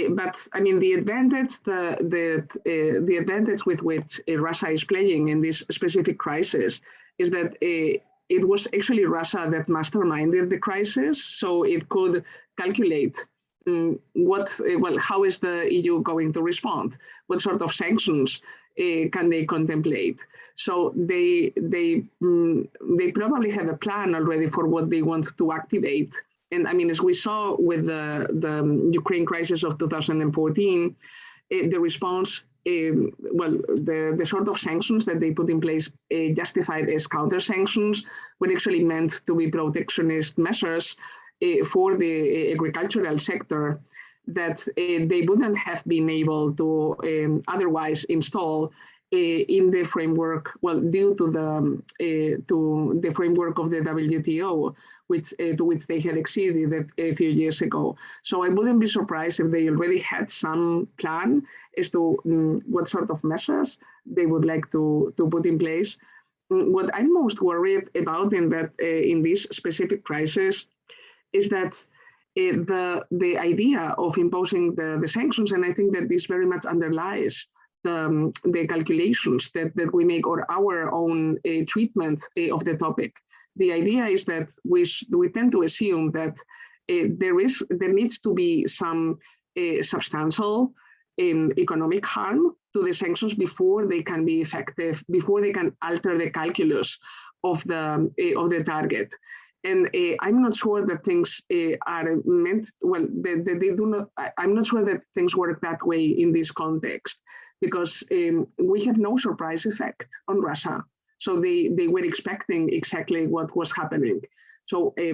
But I mean, the advantage the advantage with which Russia is playing in this specific crisis is that it was actually Russia that masterminded the crisis, so it could calculate how is the EU going to respond? What sort of sanctions can they contemplate? So they probably have a plan already for what they want to activate. And I mean, as we saw with the Ukraine crisis of 2014, the response, the sort of sanctions that they put in place justified as counter sanctions were actually meant to be protectionist measures for the agricultural sector that they wouldn't have been able to otherwise install in the framework, due to the framework of the WTO, to which they had acceded a few years ago. So I wouldn't be surprised if they already had some plan as to what sort of measures they would like to put in place. What I'm most worried about in this specific crisis is that the idea of imposing the sanctions, and I think that this very much underlies the calculations that we make, or our own treatment of the topic. The idea is that we tend to assume that there needs to be some substantial economic harm to the sanctions before they can be effective, before they can alter the calculus of the target. And I'm not sure that things are meant, they do not, I'm not sure that things work that way in this context, because we have no surprise effect on Russia. So they were expecting exactly what was happening. So a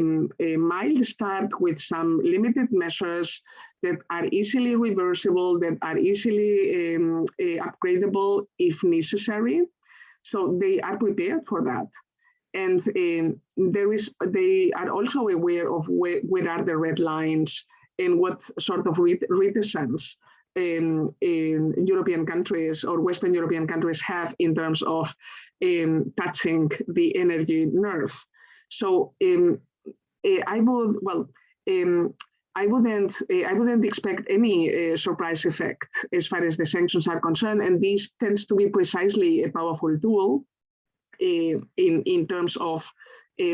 mild start with some limited measures that are easily reversible, that are easily upgradable if necessary. So they are prepared for that. And they are also aware of where are the red lines and what sort of reticence European countries or Western European countries have in terms of touching the energy nerve. So I wouldn't expect any surprise effect as far as the sanctions are concerned, and this tends to be precisely a powerful tool in terms of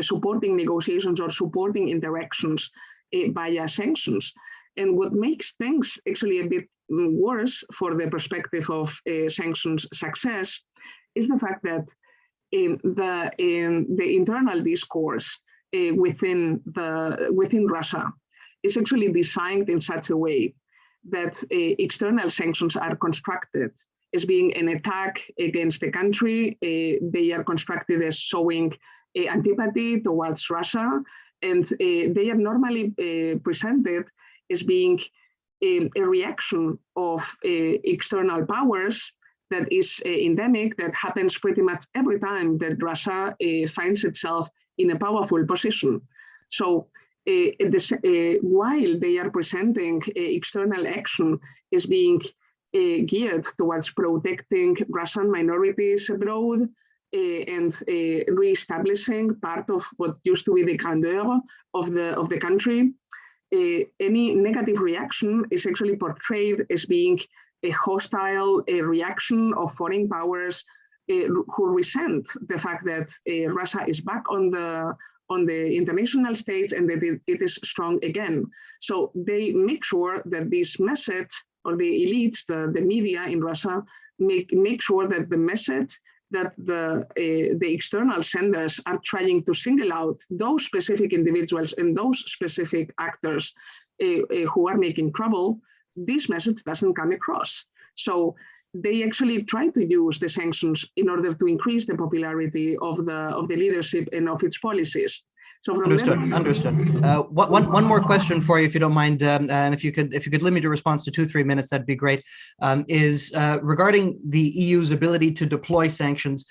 supporting negotiations or supporting interactions via sanctions. And what makes things actually a bit worse for the perspective of sanctions success is the fact that the internal discourse within Russia is actually designed in such a way that external sanctions are constructed as being an attack against the country. They are constructed as showing antipathy towards Russia, and they are normally presented as being a reaction of external powers that is endemic, that happens pretty much every time that Russia finds itself in a powerful position. So while they are presenting external action as being geared towards protecting Russian minorities abroad and re-establishing part of what used to be the grandeur of the country, any negative reaction is actually portrayed as being a hostile reaction of foreign powers who resent the fact that Russia is back on the international stage and that it is strong again. So they make sure that this message, or the elites, the media in Russia, make sure that the message that the external senders are trying to single out those specific individuals and those specific actors who are making trouble, this message doesn't come across. So they actually try to use the sanctions in order to increase the popularity of the leadership and of its policies. So from Understood. One more question for you, if you don't mind, and if you could limit your response to 2-3 minutes, that'd be great. Is regarding the EU's ability to deploy sanctions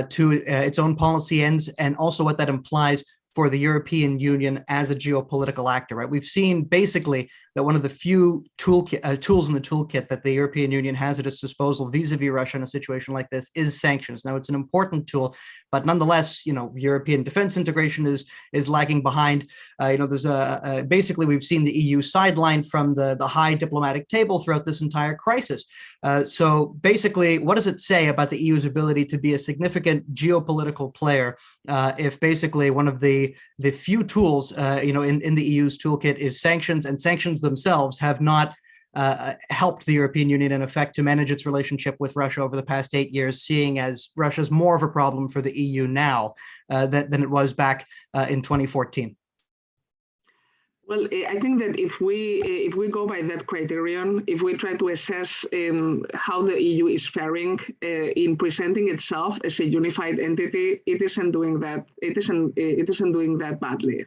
to its own policy ends, and also what that implies for the European Union as a geopolitical actor, right? We've seen basically that one of the few tools in the toolkit that the European Union has at its disposal vis-a-vis Russia in a situation like this is sanctions. Now, it's an important tool, but nonetheless, European defense integration is lagging behind. There's basically we've seen the EU sidelined from the high diplomatic table throughout this entire crisis. So basically, what does it say about the EU's ability to be a significant geopolitical player if basically one of the few tools in the EU's toolkit is sanctions, and sanctions themselves have not helped the European Union in effect to manage its relationship with Russia over the past 8 years, seeing as Russia's more of a problem for the EU now than it was back in 2014? Well, I think that if we go by that criterion, if we try to assess how the EU is faring in presenting itself as a unified entity, it isn't doing that. It isn't doing that badly,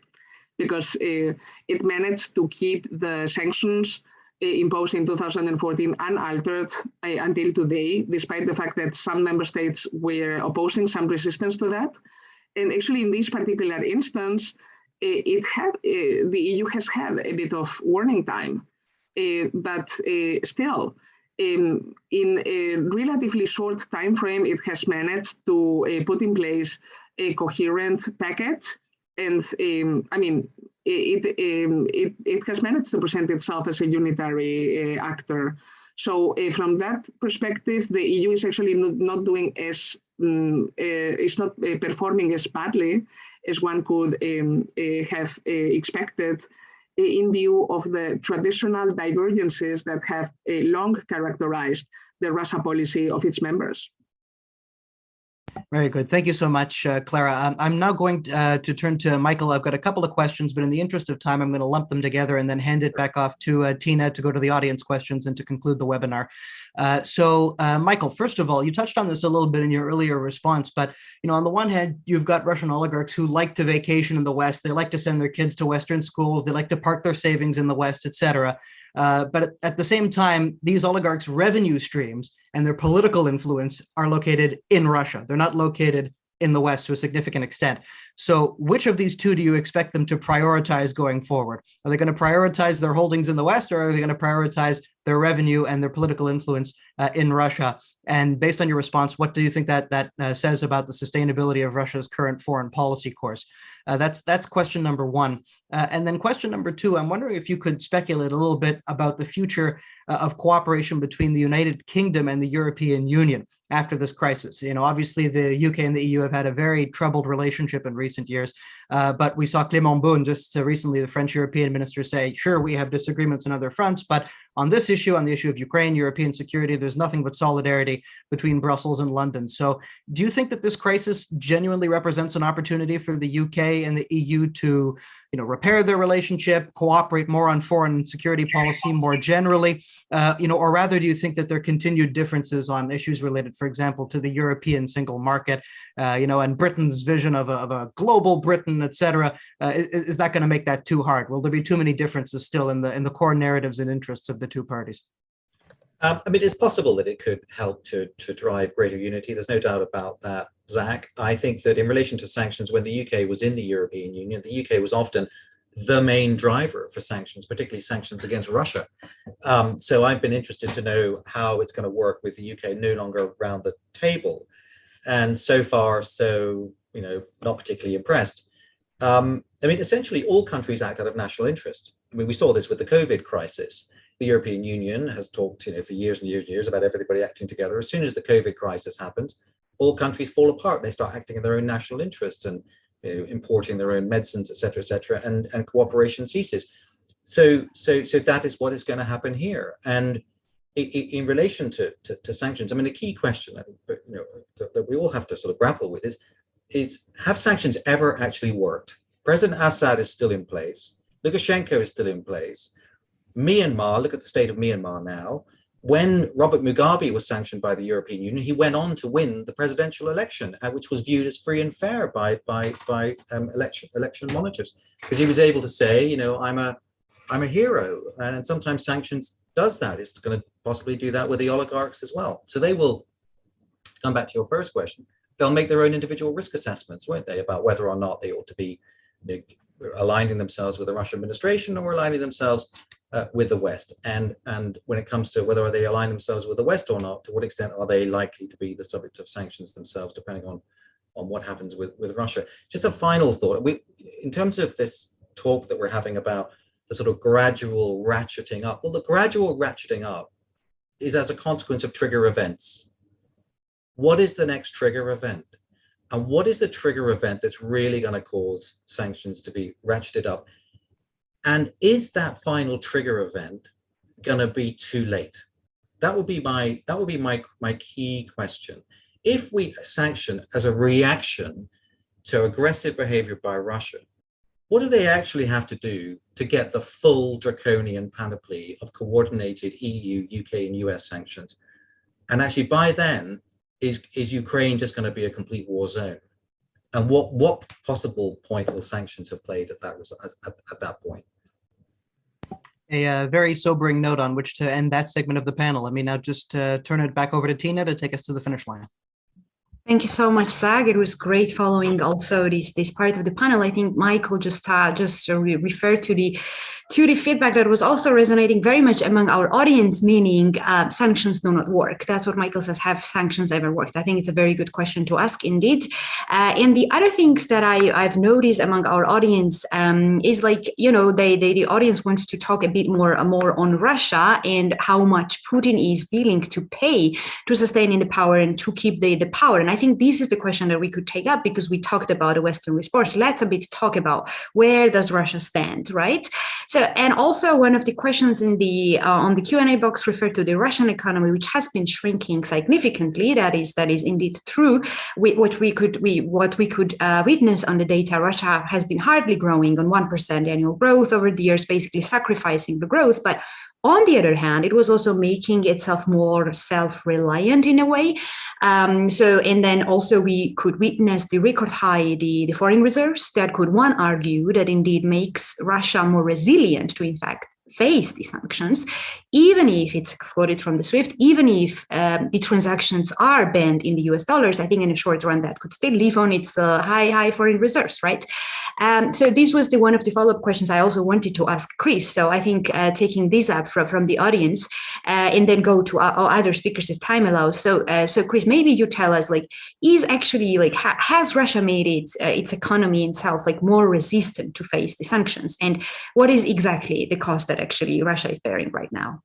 because it managed to keep the sanctions imposed in 2014 unaltered until today, despite the fact that some member states were opposing some resistance to that. And actually, in this particular instance, the EU has had a bit of warning time, but still, in a relatively short time frame, it has managed to put in place a coherent package, and it has managed to present itself as a unitary actor. So from that perspective, the EU is actually not doing as is not performing as badly as one could have expected in view of the traditional divergences that have long characterized the Russia policy of its members. Very good. Thank you so much, Clara. I'm now going to turn to Michael. I've got a couple of questions, but in the interest of time, I'm going to lump them together and then hand it back off to Tina to go to the audience questions and to conclude the webinar. So, Michael, first of all, you touched on this a little bit in your earlier response, but on the one hand, you've got Russian oligarchs who like to vacation in the West. They like to send their kids to Western schools. They like to park their savings in the West, etc. But at the same time, these oligarchs' revenue streams and their political influence are located in Russia. They're not located in the West to a significant extent. So which of these two do you expect them to prioritize going forward? Are they going to prioritize their holdings in the West, or are they going to prioritize their revenue and their political influence in Russia? And based on your response, what do you think that says about the sustainability of Russia's current foreign policy course? That's question number one. And then question number two, I'm wondering if you could speculate a little bit about the future of cooperation between the United Kingdom and the European Union after this crisis. Obviously the UK and the EU have had a very troubled relationship in recent years, but we saw Clément Beaune just recently, the French European minister, say, sure, we have disagreements on other fronts, but on this issue, on the issue of Ukraine, European security, there's nothing but solidarity between Brussels and London. So do you think that this crisis genuinely represents an opportunity for the UK and the EU to, repair their relationship, cooperate more on foreign and security policy more generally, or rather do you think that there are continued differences on issues related, for example, to the European single market, and Britain's vision of a global Britain, et cetera? Is that going to make that too hard? Will there be too many differences still in the core narratives and interests of the two parties? It's possible that it could help to drive greater unity. There's no doubt about that, Zach. I think that in relation to sanctions, when the UK was in the European Union, the UK was often the main driver for sanctions, particularly sanctions against Russia. So I've been interested to know how it's going to work with the UK no longer around the table. And so far, not particularly impressed. Essentially, all countries act out of national interest. We saw this with the COVID crisis. The European Union has talked, for years and years and years about everybody acting together. As soon as the COVID crisis happens, all countries fall apart. They start acting in their own national interests and importing their own medicines, et cetera, and cooperation ceases. So that is what is going to happen here. And in relation to sanctions, the key question I think that we all have to sort of grapple with is have sanctions ever actually worked? President Assad is still in place. Lukashenko is still in place. Myanmar, look at the state of Myanmar now. When Robert Mugabe was sanctioned by the European Union, he went on to win the presidential election, which was viewed as free and fair by election monitors, because he was able to say, I'm a hero. And sometimes sanctions does that. It's going to possibly do that with the oligarchs as well. So they will come back to your first question. They'll make their own individual risk assessments, won't they, about whether or not they ought to be aligning themselves with the Russian administration or aligning themselves with the West. And when it comes to whether they align themselves with the West or not, to what extent are they likely to be the subject of sanctions themselves, depending on what happens with Russia. Just a final thought. In terms of this talk that we're having about the sort of gradual ratcheting up, well, the gradual ratcheting up is as a consequence of trigger events. What is the next trigger event? And what is the trigger event that's really going to cause sanctions to be ratcheted up? And is that final trigger event going to be too late? That would be my key question. If we sanction as a reaction to aggressive behavior by Russia, what do they actually have to do to get the full draconian panoply of coordinated EU, UK, and US sanctions? And actually, by then, is Ukraine just going to be a complete war zone? And what possible point will sanctions have played at that point? A very sobering note on which to end that segment of the panel. Let me now just turn it back over to Tina to take us to the finish line. Thank you so much, Zach. It was great following also this part of the panel. I think Michael just referred to the feedback that was also resonating very much among our audience, meaning sanctions do not work. That's what Michael says, have sanctions ever worked? I think it's a very good question to ask indeed. And the other things that I've noticed among our audience is the audience wants to talk a bit more on Russia and how much Putin is willing to pay to sustain in the power and to keep the power. And I think this is the question that we could take up because we talked about a Western response. Let's a bit talk about where does Russia stand, right? So, and also one of the questions in the on the Q&A box referred to the Russian economy, which has been shrinking significantly. That is indeed true. What we could witness on the data, Russia has been hardly growing on 1% annual growth over the years, basically sacrificing the growth, but on the other hand, it was also making itself more self-reliant in a way. And then also we could witness the record high, the foreign reserves that could one argue that indeed makes Russia more resilient to in fact face the sanctions, even if it's excluded from the SWIFT, even if the transactions are banned in the US dollars. I think in the short run that could still live on its high foreign reserves, right? So this was one of the follow-up questions I also wanted to ask Chris. So I think taking this up from the audience and then go to other speakers if time allows. So Chris, maybe you tell us, has Russia made its economy itself more resistant to face the sanctions? And what is exactly the cost that actually Russia is bearing right now?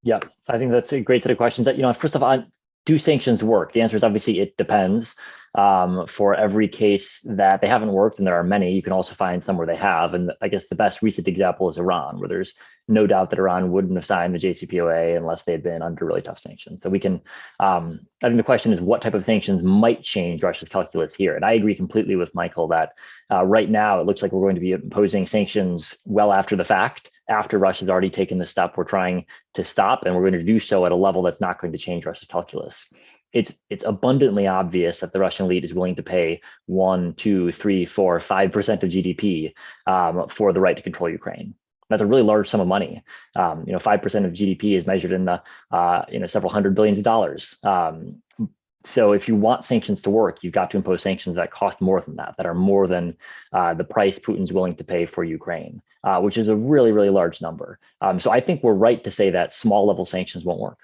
Yeah, I think that's a great set of questions. That, first of all, do sanctions work? The answer is obviously it depends. For every case that they haven't worked, and there are many, you can also find some where they have. And I guess the best recent example is Iran, where there's no doubt that Iran wouldn't have signed the JCPOA unless they had been under really tough sanctions. So we can, I think the question is what type of sanctions might change Russia's calculus here. And I agree completely with Michael that right now it looks like we're going to be imposing sanctions well after the fact, after Russia's already taken the step we're trying to stop, and we're going to do so at a level that's not going to change Russia's calculus. It's abundantly obvious that the Russian elite is willing to pay 1, 2, 3, 4, 5% of GDP for the right to control Ukraine. That's a really large sum of money. 5% of GDP is measured in the several hundred billions of dollars. So if you want sanctions to work, you've got to impose sanctions that cost more than that are more than the price Putin's willing to pay for Ukraine, which is a really, really large number. So I think we're right to say that small level sanctions won't work.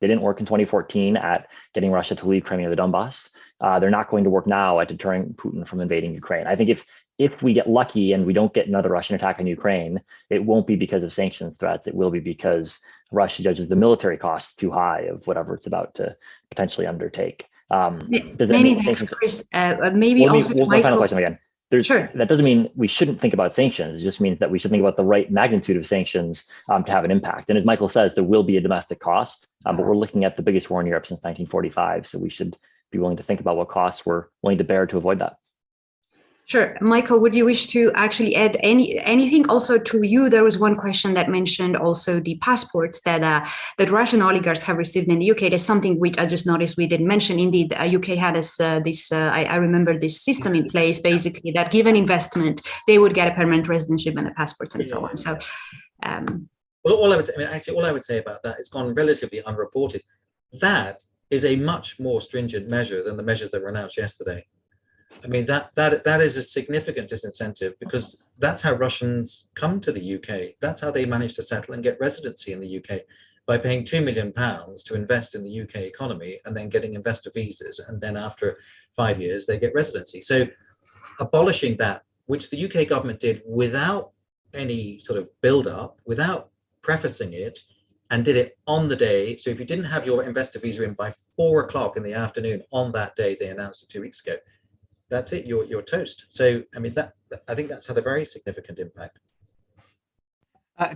They didn't work in 2014 at getting Russia to leave Crimea or the Donbass. They're not going to work now at deterring Putin from invading Ukraine. I think if we get lucky and we don't get another Russian attack on Ukraine, it won't be because of sanctions threats. It will be because Russia judges the military costs too high of whatever it's about to potentially undertake. Does that Many mean thanks, sanctions? Chris. Maybe also one final question again. Sure. That doesn't mean we shouldn't think about sanctions. It just means that we should think about the right magnitude of sanctions to have an impact. And as Michael says, there will be a domestic cost, but we're looking at the biggest war in Europe since 1945. So we should be willing to think about what costs we're willing to bear to avoid that. Sure. Michael, would you wish to actually add anything? Also to you, there was one question that mentioned also the passports that Russian oligarchs have received in the UK. There's something which I just noticed we didn't mention. Indeed, UK had I remember this system in place, basically, that given investment, they would get a permanent residency and a passport and so on. So, well, all I would say about that, it's gone relatively unreported. That is a much more stringent measure than the measures that were announced yesterday. I mean, that is a significant disincentive because that's how Russians come to the UK. That's how they manage to settle and get residency in the UK, by paying £2 million to invest in the UK economy and then getting investor visas. And then after 5 years, they get residency. So abolishing that, which the UK government did without any sort of build up, without prefacing it, and did it on the day. So if you didn't have your investor visa in by 4 o'clock in the afternoon on that day, they announced it 2 weeks ago. That's it, you're toast. So, I mean, I think that's had a very significant impact.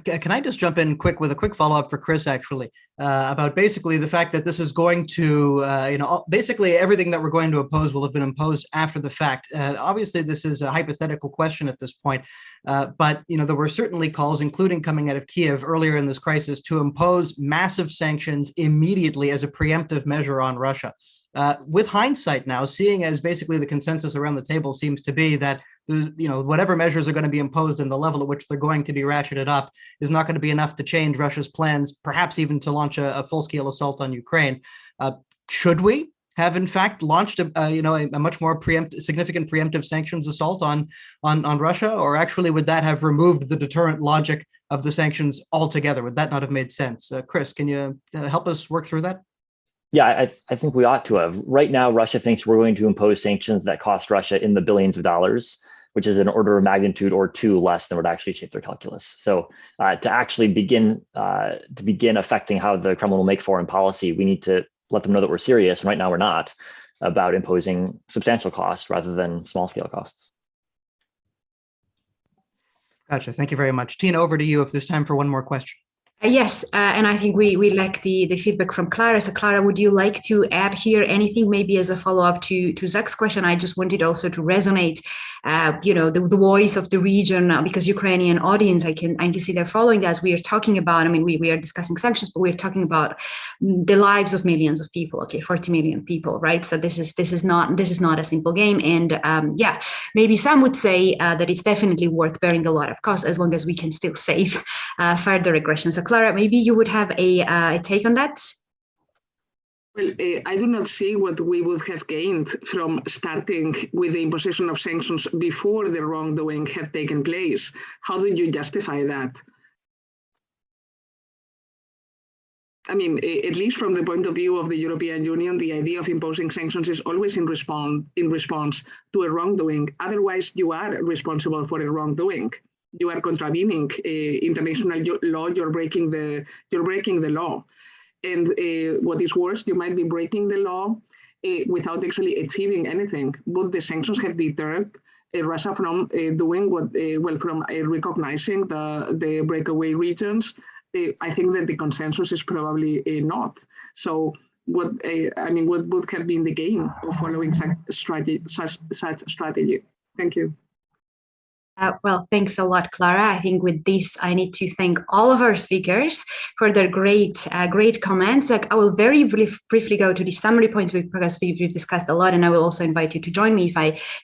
Can I just jump in with a quick follow-up for Chris, actually, about basically the fact that this is going to, basically everything that we're going to impose will have been imposed after the fact. Obviously, this is a hypothetical question at this point, but, there were certainly calls, including coming out of Kiev earlier in this crisis, to impose massive sanctions immediately as a preemptive measure on Russia. With hindsight now, seeing as basically the consensus around the table seems to be that whatever measures are going to be imposed and the level at which they're going to be ratcheted up is not going to be enough to change Russia's plans, perhaps even to launch a full-scale assault on Ukraine. Should we have in fact launched a much more significant preemptive sanctions assault on Russia, or actually would that have removed the deterrent logic of the sanctions altogether? Would that not have made sense? Chris, can you help us work through that? Yeah, I think we ought to have. Right now, Russia thinks we're going to impose sanctions that cost Russia in the billions of dollars, which is an order of magnitude or two less than would actually shape their calculus. So to actually begin affecting how the Kremlin will make foreign policy, we need to let them know that we're serious, and right now we're not, about imposing substantial costs rather than small scale costs. Gotcha. Thank you very much. Tina, over to you if there's time for one more question. Yes, and I think we like the feedback from Clara. So Clara, would you like to add here anything, maybe as a follow-up to Zach's question? I just wanted also to resonate, the voice of the region, because Ukrainian audience, I can see they're following us. We are talking about, we are discussing sanctions, but we're talking about the lives of millions of people. Okay, 40 million people, right? So this is not a simple game, and maybe some would say that it's definitely worth bearing a lot of cost as long as we can still save further aggression. So Clara, maybe you would have a take on that? Well, I do not see what we would have gained from starting with the imposition of sanctions before the wrongdoing had taken place. How do you justify that? At least from the point of view of the European Union, the idea of imposing sanctions is always in response to a wrongdoing. Otherwise, you are responsible for a wrongdoing. You are contravening international law. You're breaking the law. And what is worse, you might be breaking the law without actually achieving anything. Would the sanctions have deterred Russia from doing what, from recognizing the breakaway regions? I think that the consensus is probably not. So what would have been the gain of following such strategy? Thank you. Well, thanks a lot, Clara. I think with this, I need to thank all of our speakers for their great comments. Like, I will very briefly go to the summary points because we've discussed a lot, and I will also invite you to join me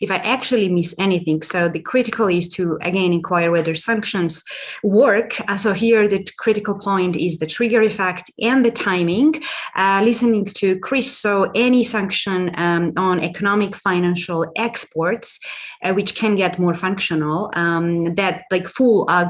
if I actually miss anything. So the critical is to, again, inquire whether sanctions work. So here, the critical point is the trigger effect and the timing. Listening to Chris, so any sanction on economic, financial exports, which can get more functional, that like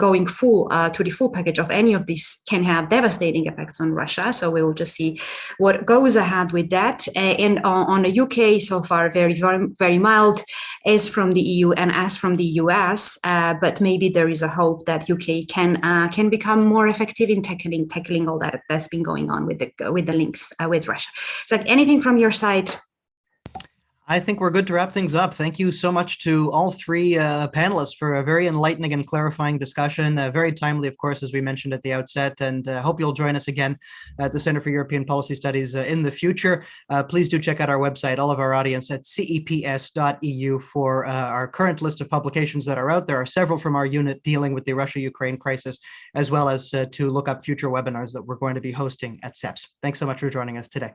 going full to the full package of any of these can have devastating effects on Russia. So we will just see what goes ahead with that. And on the UK, so far, very, very mild, as from the EU and as from the US. But maybe there is a hope that UK can become more effective in tackling all that's been going on with the links with Russia. So, like, anything from your side? I think we're good to wrap things up. Thank you so much to all three panelists for a very enlightening and clarifying discussion. Very timely, of course, as we mentioned at the outset, and hope you'll join us again at the Center for European Policy Studies in the future. Please do check out our website, all of our audience, at ceps.eu for our current list of publications that are out. There are several from our unit dealing with the Russia-Ukraine crisis, as well as to look up future webinars that we're going to be hosting at CEPS. Thanks so much for joining us today.